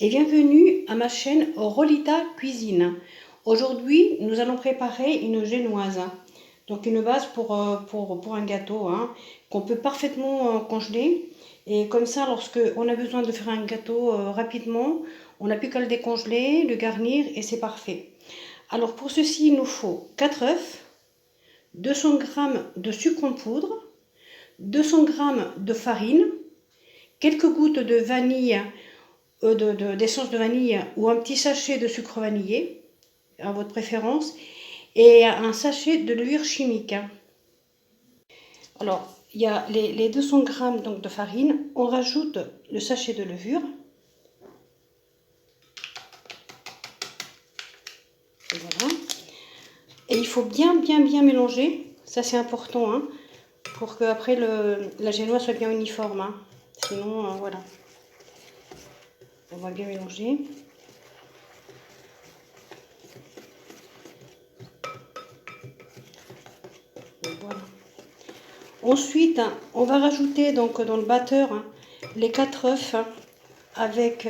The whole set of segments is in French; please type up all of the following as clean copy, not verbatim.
et bienvenue à ma chaîne Rolita Cuisine. Aujourd'hui, nous allons préparer une génoise, donc une base pour un gâteau qu'on peut parfaitement congeler. Et comme ça, lorsque on a besoin de faire un gâteau rapidement, on n'a plus qu'à le décongeler, le garnir et c'est parfait. Alors pour ceci, il nous faut 4 œufs, 200 g de sucre en poudre, 200 g de farine, quelques gouttes de vanille, d'essence de vanille ou un petit sachet de sucre vanillé, à votre préférence, et un sachet de levure chimique. Alors, il y a les 200 g donc, de farine, on rajoute le sachet de levure. Et voilà. Et il faut bien mélanger, ça c'est important, pour que après la génoise soit bien uniforme. Sinon, voilà. On va bien mélanger. Voilà. Ensuite, on va rajouter donc dans le batteur les 4 œufs avec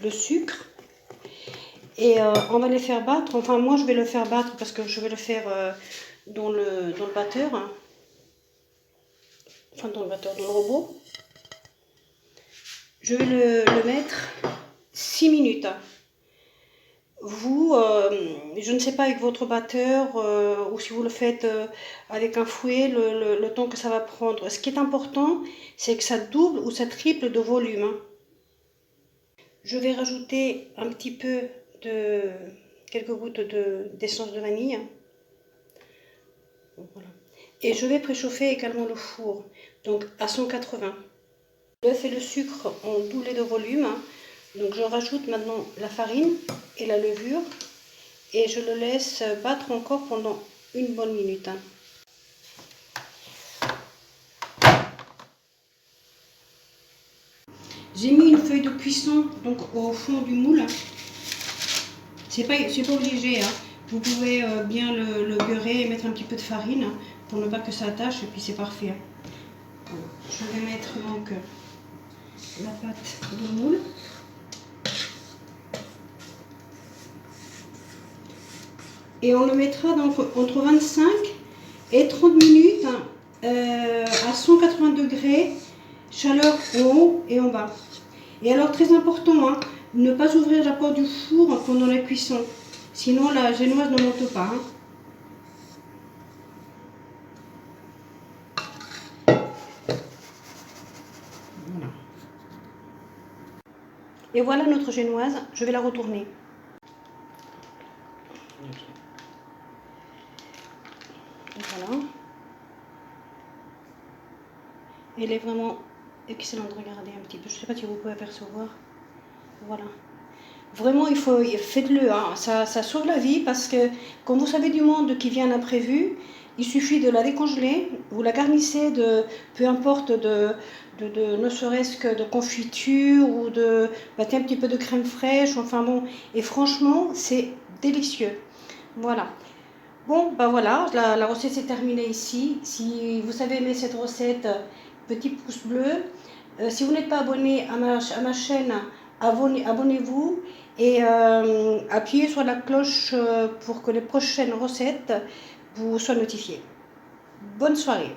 le sucre. Et on va les faire battre. Enfin, moi je vais le faire battre parce que je vais le faire dans le batteur. Enfin, dans le robot. Je vais le mettre 6 minutes. Vous, je ne sais pas avec votre batteur ou si vous le faites avec un fouet, le temps que ça va prendre. Ce qui est important, c'est que ça double ou ça triple de volume. Je vais rajouter un petit peu quelques gouttes d'essence de vanille. Voilà. Et je vais préchauffer également le four, donc à 180. L'œuf et le sucre ont doublé de volume, donc je rajoute maintenant la farine et la levure et je le laisse battre encore pendant une bonne minute. J'ai mis une feuille de cuisson donc au fond du moule. C'est pas obligé, Vous pouvez bien le beurrer et mettre un petit peu de farine pour ne pas que ça attache et puis c'est parfait. Voilà. Je vais mettre donc la pâte dans le moule. Et on le mettra donc entre 25 et 30 minutes à 180 degrés, chaleur en haut et en bas. Et alors très important, ne pas ouvrir la porte du four pendant la cuisson, sinon la génoise ne monte pas. Voilà. Et voilà notre génoise, je vais la retourner. Voilà. Elle est vraiment excellente, regardez un petit peu, je ne sais pas si vous pouvez apercevoir. Voilà. Vraiment, faites-le, ça sauve la vie parce que quand vous savez du monde qui vient d'imprévu, il suffit de la décongeler, vous la garnissez de, peu importe, ne serait-ce que de confiture ou un petit peu de crème fraîche, enfin bon, et franchement, c'est délicieux. Voilà. Bon, ben voilà, la recette est terminée ici. Si vous avez aimé cette recette, petit pouce bleu. Si vous n'êtes pas abonné à ma chaîne, abonnez-vous et appuyez sur la cloche pour que les prochaines recettes vous soient notifiées. Bonne soirée.